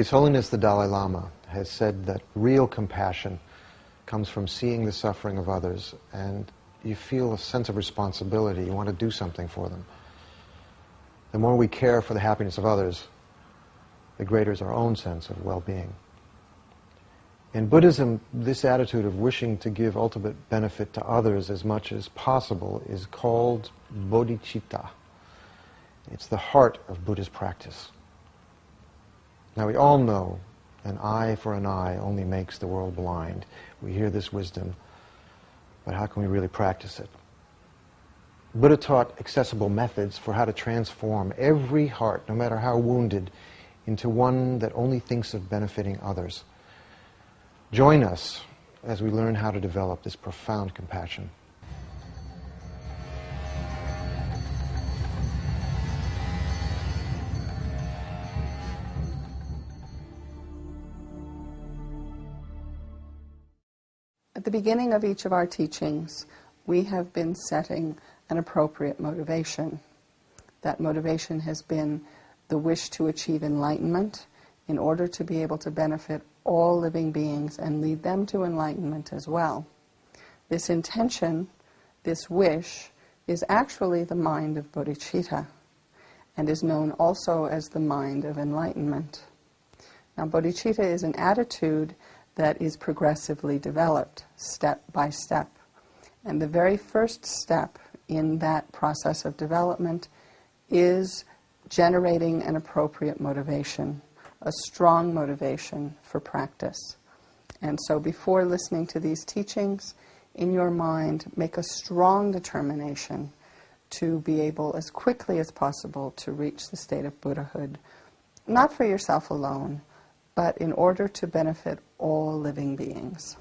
His Holiness the Dalai Lama has said that real compassion comes from seeing the suffering of others, and you feel a sense of responsibility. You want to do something for them. The more we care for the happiness of others, the greater is our own sense of well-being. In Buddhism, this attitude of wishing to give ultimate benefit to others as much as possible is called Bodichita. It's the heart of Buddhist practice. Now, we all know an eye for an eye only makes the world blind. We hear this wisdom, but how can we really practice it? Buddha taught accessible methods for how to transform every heart, no matter how wounded, into one that only thinks of benefiting others. Join us as we learn how to develop this profound compassion. At the beginning of each of our teachings, we have been setting an appropriate motivation. That motivation has been the wish to achieve enlightenment in order to be able to benefit all living beings and lead them to enlightenment as well. This intention, this wish, is actually the mind of Bodichita and is known also as the mind of enlightenment. Now, Bodichita is an attitude that is progressively developed, step by step. And the very first step in that process of development is generating an appropriate motivation, a strong motivation for practice. And so before listening to these teachings, in your mind, make a strong determination to be able as quickly as possible to reach the state of Buddhahood, not for yourself alone, but in order to benefit all living beings.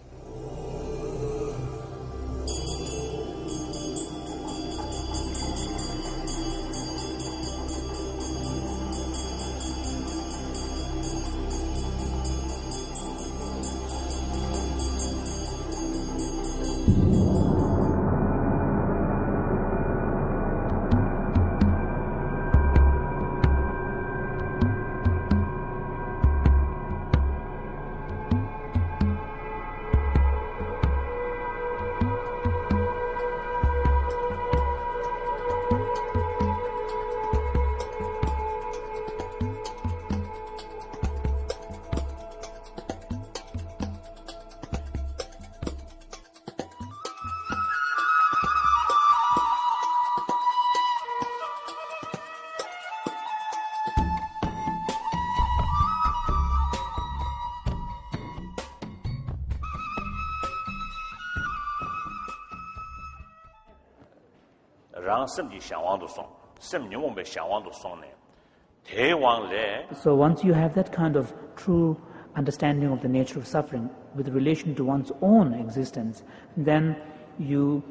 So once you have that kind of true understanding of the nature of suffering with relation to one's own existence, then you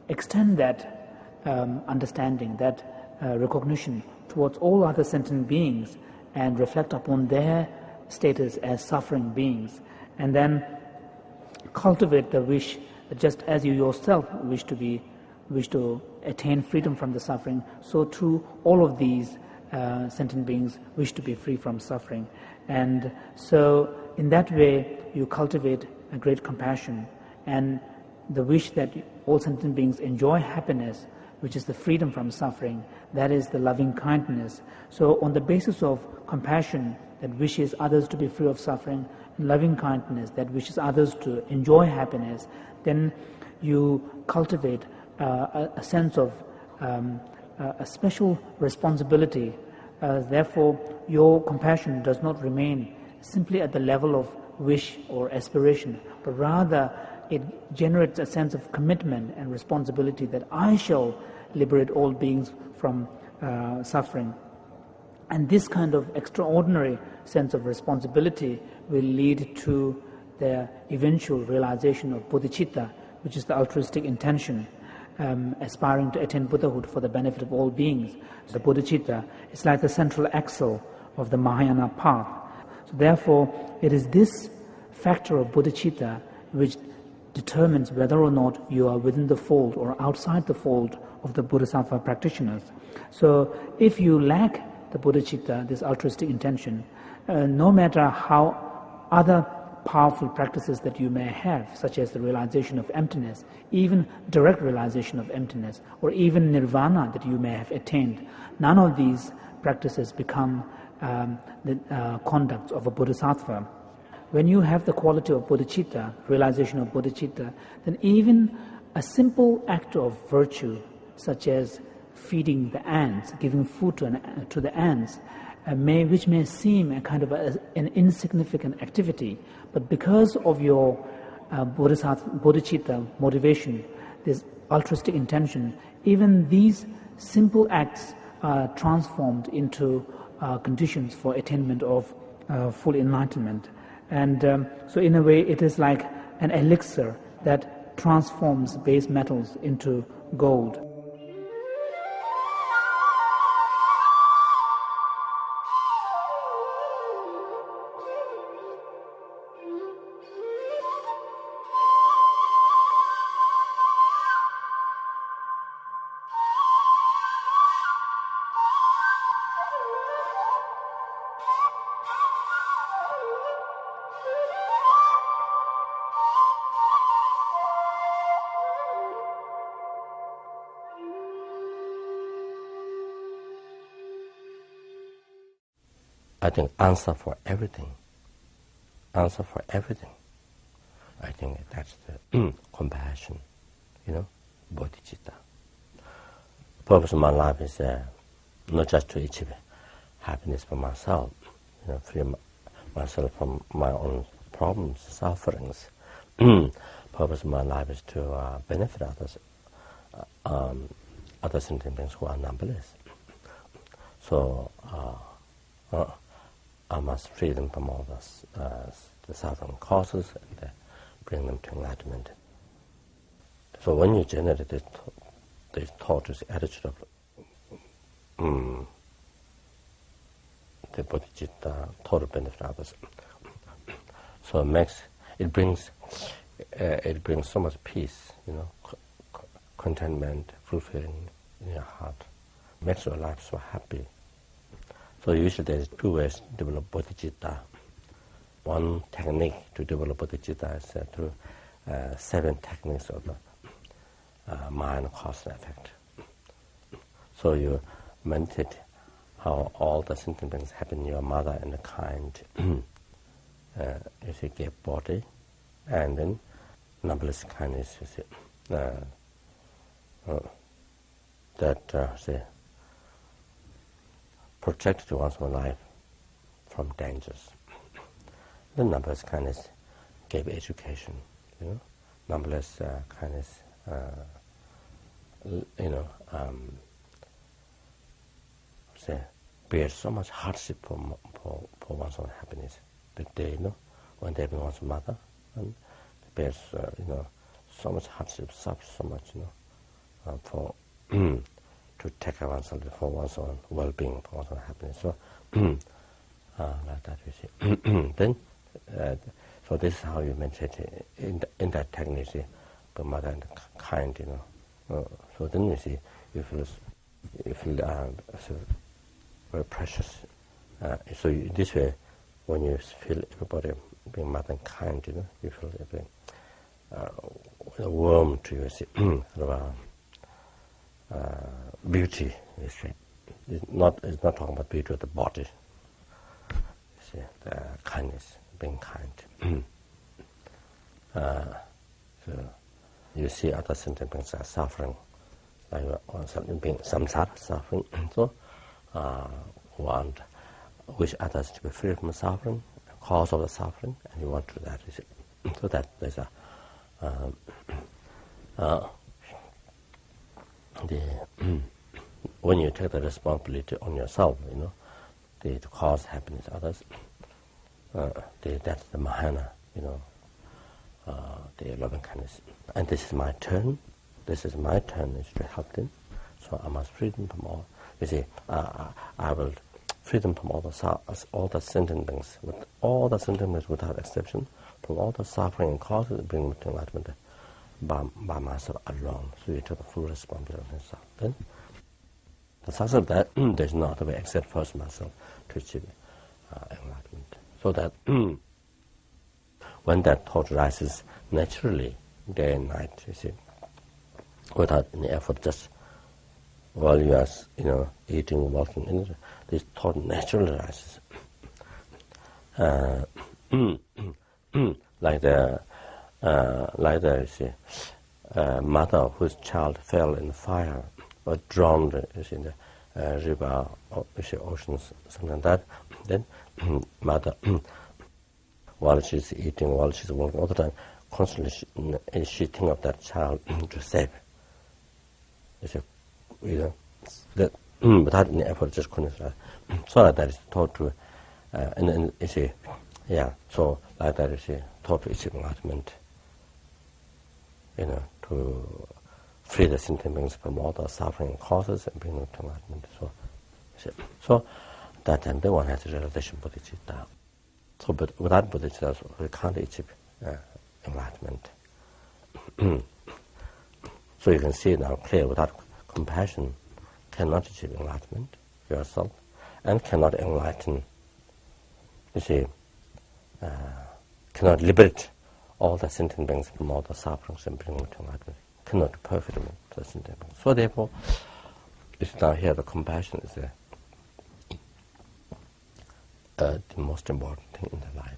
extend that understanding, that recognition towards all other sentient beings and reflect upon their status as suffering beings, and then cultivate the wish that just as you yourself wish to attain freedom from the suffering, so too all of these sentient beings wish to be free from suffering. And so in that way you cultivate a great compassion and the wish that all sentient beings enjoy happiness, which is the freedom from suffering. That is the loving kindness. So on the basis of compassion that wishes others to be free of suffering, and loving kindness that wishes others to enjoy happiness, then you cultivate a sense of a special responsibility. Therefore, your compassion does not remain simply at the level of wish or aspiration, but rather it generates a sense of commitment and responsibility that I shall liberate all beings from suffering. And this kind of extraordinary sense of responsibility will lead to the eventual realization of Bodichita, which is the altruistic intention, aspiring to attain Buddhahood for the benefit of all beings. The Bodichita is like the central axle of the Mahayana path. So therefore, it is this factor of Bodichita which determines whether or not you are within the fold or outside the fold of the Bodhisattva practitioners. So if you lack the bodhicitta, this altruistic intention, no matter how other powerful practices that you may have, such as the realization of emptiness, even direct realization of emptiness, or even nirvana that you may have attained, none of these practices become the conduct of a bodhisattva. When you have the quality of bodhicitta, realization of bodhicitta, then even a simple act of virtue, such as feeding the ants, giving food to the ants, which may seem a kind of an insignificant activity, but because of your bodhicitta motivation, this altruistic intention, even these simple acts are transformed into conditions for attainment of full enlightenment. And so in a way it is like an elixir that transforms base metals into gold. I think answer for everything. Answer for everything. I think that's the compassion, bodhicitta. Purpose of my life is not just to achieve happiness for myself, free myself from my own problems, sufferings. Purpose of my life is to benefit others, other sentient beings who are numberless. So I must free them from all the suffering causes and bring them to enlightenment. So when you generate this thought, this attitude of the bodhicitta, total benefit of others, so it brings so much peace, contentment, fulfilling in your heart. Makes your life so happy. So usually there's two ways to develop bodhicitta. One technique to develop bodhicitta is through 7 techniques of the mind, cause, and effect. So you meditate how all the sentient beings have been your mother and the kind. You see, give body, and then numberless kindness, you see, that protect one's own life from dangers. The numberless kindness gave education, numberless kindness, bear so much hardship for one's own happiness. That they, when they become one's mother, and bears, so much hardship, suffer so much, for to take care of oneself for one's own well-being, for one's own happiness. So, like that, you see. Then, so this is how you meditate in that technique, you see, the mother and kind, So then you see, you feel so very precious. So this way, when you feel everybody being mother and kind, you feel very warm to you, see, beauty, you see. It's not talking about beauty of the body. You see, the kindness, being kind. So you see other sentient beings are suffering, like something being samsara, suffering. So wish others to be free from suffering, cause of the suffering, and you want to do that. You see. So that there's when you take the responsibility on yourself, to cause happiness to others, that's the mahana, the loving kindness. And this is my turn. This is my turn is to help them. So I must free them from all. You see, I will free them from all the sentient beings, with all the sentient beings without exception, from all the suffering and causes, bring them to enlightenment by myself alone. So you take the full responsibility on yourself. Then The success of that, there's no other way except first myself to achieve enlightenment. So that when that thought rises naturally, day and night, you see, without any effort, just while you are, eating, walking, this thought naturally rises. Like the you see, mother whose child fell in the fire or drowned in the river or oceans, something like that. Then mother, while she's eating, while she's walking, all the time, constantly she think of that child to save. That without any effort, just couldn't. So that is taught to, and you see, so like that is taught to achieve enlightenment. To free the sentient beings from all the suffering causes and bring them to enlightenment. So that time then one has a realization Bodichita. So, but without Bodichita, we can't achieve enlightenment. So you can see now clear, without compassion, cannot achieve enlightenment yourself, and cannot enlighten. You see, cannot liberate all the sentient beings from all the sufferings and bring them to enlightenment. Cannot be profitable to the sentient beings. So therefore, it's now here the compassion is the most important thing in the life.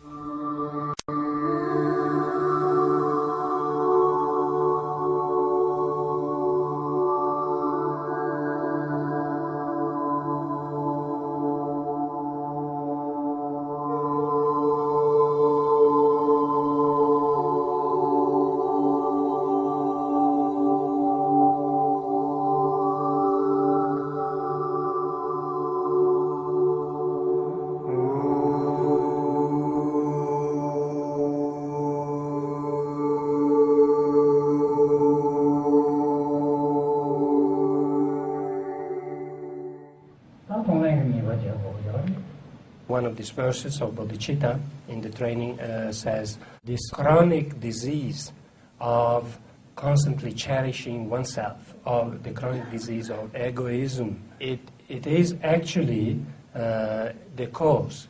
One of these verses of Bodichita in the training says, this chronic disease of constantly cherishing oneself, of the chronic disease of egoism, it is actually the cause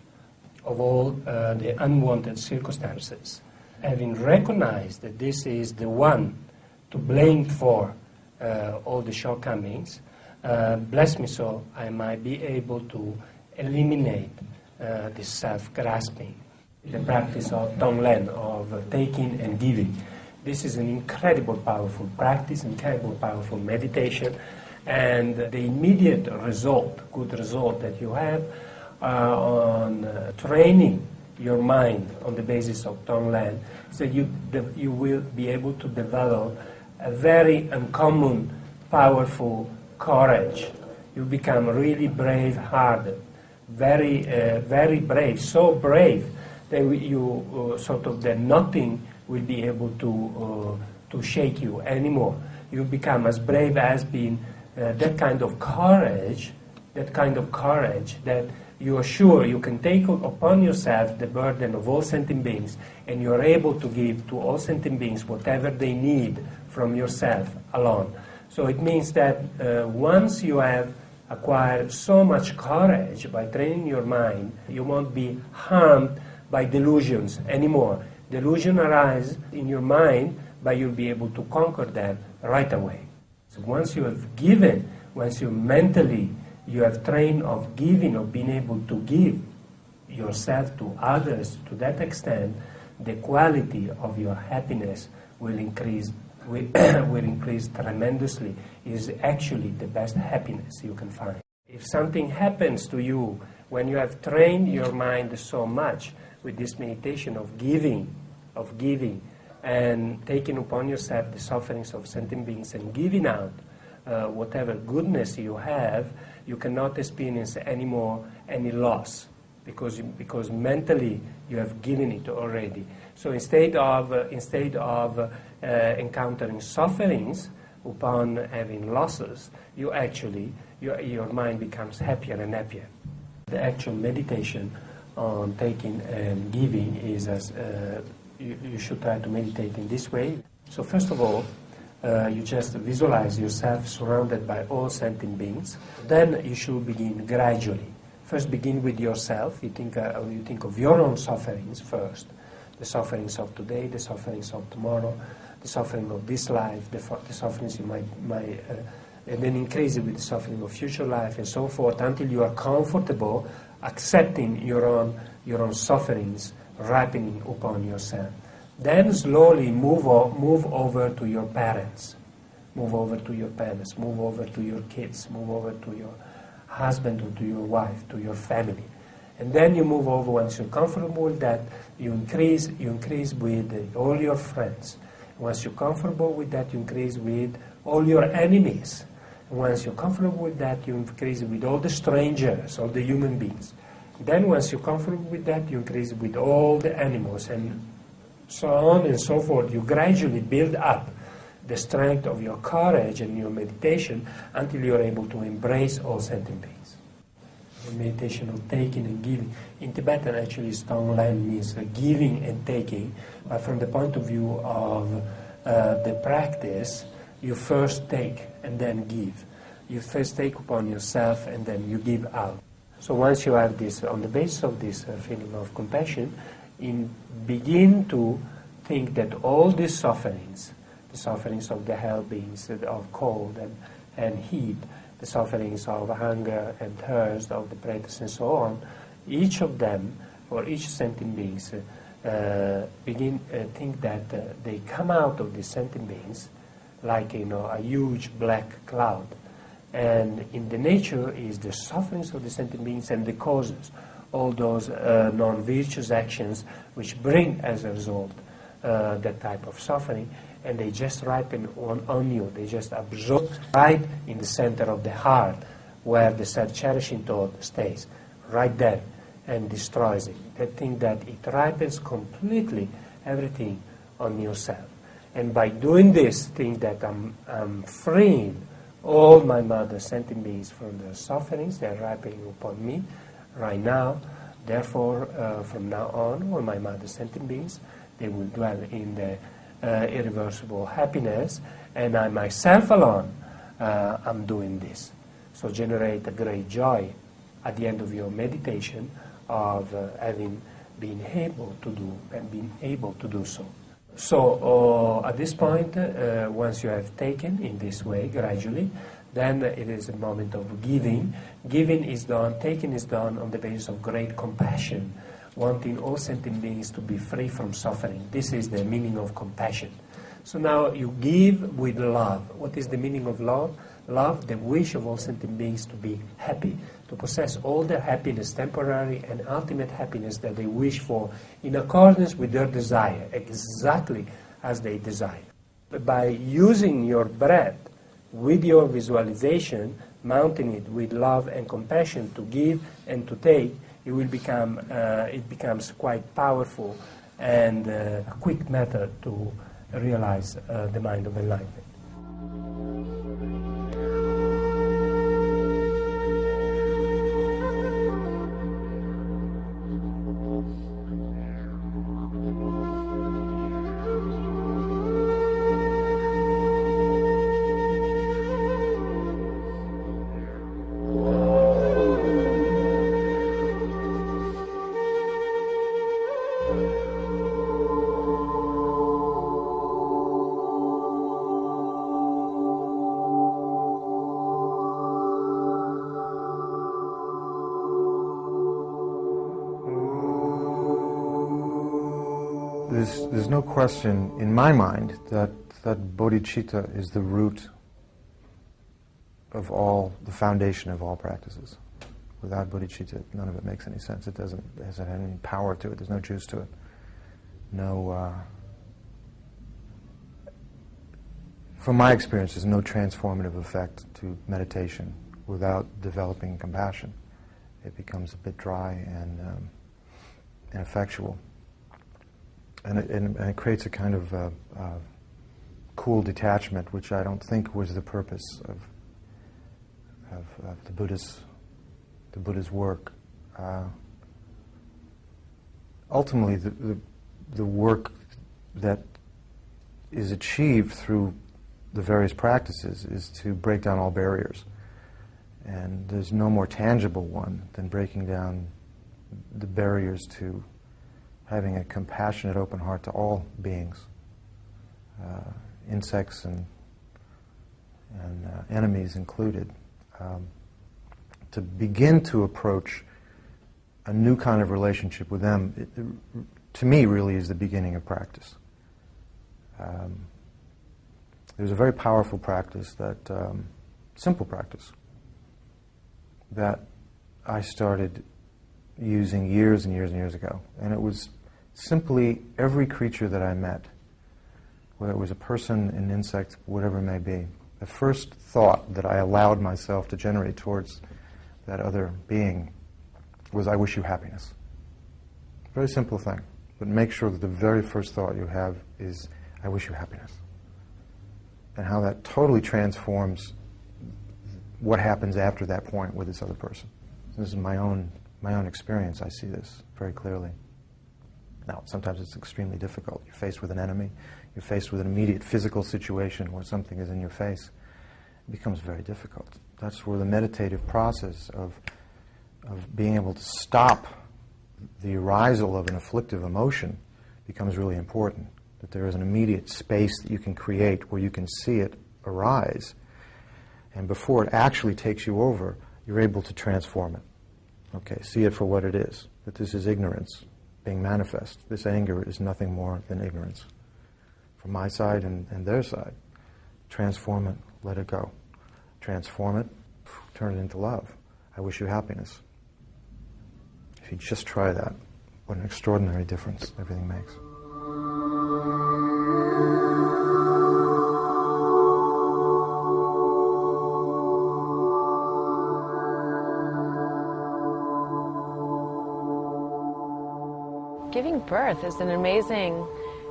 of all the unwanted circumstances. Having recognized that this is the one to blame for all the shortcomings, bless me so I might be able to eliminate this self-grasping, the practice of Tonglen, of taking and giving. This is an incredible powerful practice, incredible powerful meditation, and the immediate result, good result that you have on training your mind on the basis of Tonglen is that you will be able to develop a very uncommon, powerful courage. You become really brave-hearted. Very brave, so brave that you that nothing will be able to shake you anymore. You become as brave as being that kind of courage that you are sure you can take upon yourself the burden of all sentient beings, and you are able to give to all sentient beings whatever they need from yourself alone. So it means that once you have acquire so much courage by training your mind, you won't be harmed by delusions anymore. Delusion arise in your mind, but you'll be able to conquer them right away. So once you have given, once you mentally, you have trained of giving, of being able to give yourself to others to that extent, the quality of your happiness will increase tremendously. Is actually the best happiness you can find. If something happens to you when you have trained your mind so much with this meditation of giving, and taking upon yourself the sufferings of sentient beings and giving out whatever goodness you have, you cannot experience anymore any loss because mentally you have given it already. So instead of encountering sufferings upon having losses, your mind becomes happier and happier. The actual meditation on taking and giving is as you should try to meditate in this way. So first of all, you just visualize yourself surrounded by all sentient beings. Then you should begin gradually. First begin with yourself. You think of your own sufferings first. The sufferings of today, the sufferings of tomorrow, the suffering of this life, the sufferings you might and then increase it with the suffering of future life and so forth until you are comfortable accepting your own sufferings ripening upon yourself. Then slowly move over to your parents. Move over to your parents. Move over to your kids. Move over to your husband or to your wife, to your family. And then you move over, once you're comfortable with that, you increase with all your friends. Once you're comfortable with that, you increase with all your enemies. Once you're comfortable with that, you increase with all the strangers, all the human beings. Then once you're comfortable with that, you increase with all the animals, and so on and so forth. You gradually build up the strength of your courage and your meditation until you're able to embrace all sentient beings. The meditation of taking and giving. In Tibetan, actually, Stone Land means giving and taking, but from the point of view of the practice, you first take and then give. You first take upon yourself and then you give out. So once you have this, on the basis of this feeling of compassion, begin to think that all these sufferings, the sufferings of the hell beings, of cold and heat, the sufferings of hunger and thirst, of the predators and so on, each of them, for each sentient beings, think that they come out of these sentient beings like a huge black cloud. And in the nature is the sufferings of the sentient beings and the causes, all those non-virtuous actions which bring as a result that type of suffering, and they just ripen on you. They just absorb right in the center of the heart where the self-cherishing thought stays, right there, and destroys it. They think that it ripens completely everything on yourself. And by doing this, think that I'm freeing all my mother sentient beings from their sufferings. They're ripening upon me right now. Therefore, from now on, all my mother sentient beings, they will dwell in the irreversible happiness, and I myself alone am doing this. So generate a great joy at the end of your meditation of having been able to do and being able to do so. So at this point, once you have taken in this way gradually, then it is a moment of giving. Giving is done, taking is done on the basis of great compassion, wanting all sentient beings to be free from suffering. This is the meaning of compassion. So now you give with love. What is the meaning of love? Love, the wish of all sentient beings to be happy, to possess all their happiness, temporary and ultimate happiness that they wish for, in accordance with their desire, exactly as they desire. But by using your breath with your visualization, mounting it with love and compassion to give and to take, it becomes quite powerful and a quick method to realize the mind of enlightenment. There's no question in my mind that bodhicitta is the root of all, the foundation of all practices. Without bodhicitta, none of it makes any sense. It hasn't any power to it. There's no juice to it. From my experience, there's no transformative effect to meditation without developing compassion. It becomes a bit dry and ineffectual. And it creates a kind of cool detachment, which I don't think was the purpose of the Buddha's work. Ultimately, the work that is achieved through the various practices is to break down all barriers. And there's no more tangible one than breaking down the barriers to having a compassionate, open heart to all beings, insects and enemies included. To begin to approach a new kind of relationship with them, to me, really is the beginning of practice. There's a very powerful practice that, simple practice, that I started using years and years and years ago. And it was simply every creature that I met, whether it was a person, an insect, whatever it may be, the first thought that I allowed myself to generate towards that other being was, I wish you happiness. Very simple thing. But make sure that the very first thought you have is, I wish you happiness. And how that totally transforms what happens after that point with this other person. This is my own experience. I see this very clearly. Now, sometimes it's extremely difficult. You're faced with an enemy. You're faced with an immediate physical situation where something is in your face. It becomes very difficult. That's where the meditative process of being able to stop the arisal of an afflictive emotion becomes really important. That there is an immediate space that you can create where you can see it arise. And before it actually takes you over, you're able to transform it. Okay, see it for what it is. That this is ignorance being manifest. This anger is nothing more than ignorance. From my side and their side. Transform it, let it go. Transform it, turn it into love. I wish you happiness. If you just try that, what an extraordinary difference everything makes. Giving birth is an amazing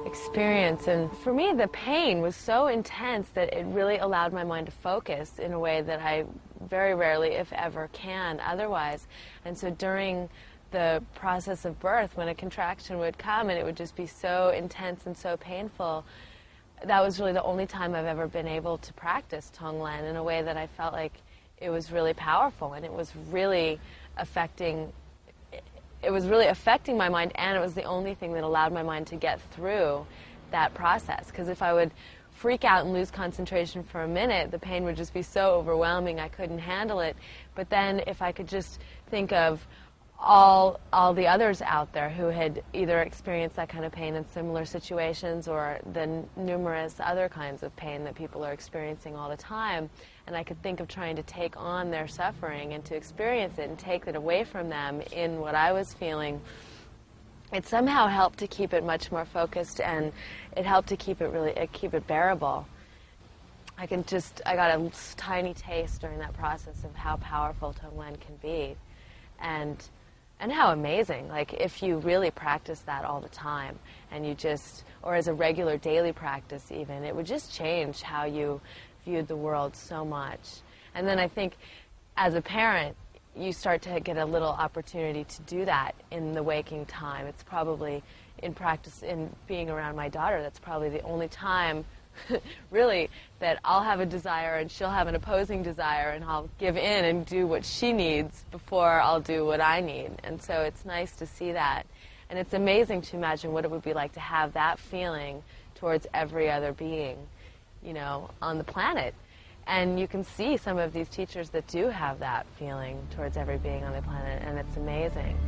experience, and for me the pain was so intense that it really allowed my mind to focus in a way that I very rarely, if ever, can otherwise. And so during the process of birth, when a contraction would come and it would just be so intense and so painful, that was really the only time I've ever been able to practice Tonglen in a way that I felt like it was really powerful, and it was really affecting my mind, and it was the only thing that allowed my mind to get through that process. Because if I would freak out and lose concentration for a minute, the pain would just be so overwhelming I couldn't handle it. But then if I could just think of all the others out there who had either experienced that kind of pain in similar situations, or the numerous other kinds of pain that people are experiencing all the time, and I could think of trying to take on their suffering and to experience it and take it away from them in what I was feeling, it somehow helped to keep it much more focused, and it helped to keep it bearable. I got a tiny taste during that process of how powerful Tonglen can be, and how amazing. Like, if you really practice that all the time, and you just, or as a regular daily practice even, it would just change how you viewed the world so much. And then I think, as a parent, you start to get a little opportunity to do that in the waking time. It's probably, in practice, in being around my daughter, that's probably the only time really that I'll have a desire and she'll have an opposing desire, and I'll give in and do what she needs before I'll do what I need. And so it's nice to see that. And it's amazing to imagine what it would be like to have that feeling towards every other being, you know, on the planet. And you can see some of these teachers that do have that feeling towards every being on the planet, and it's amazing.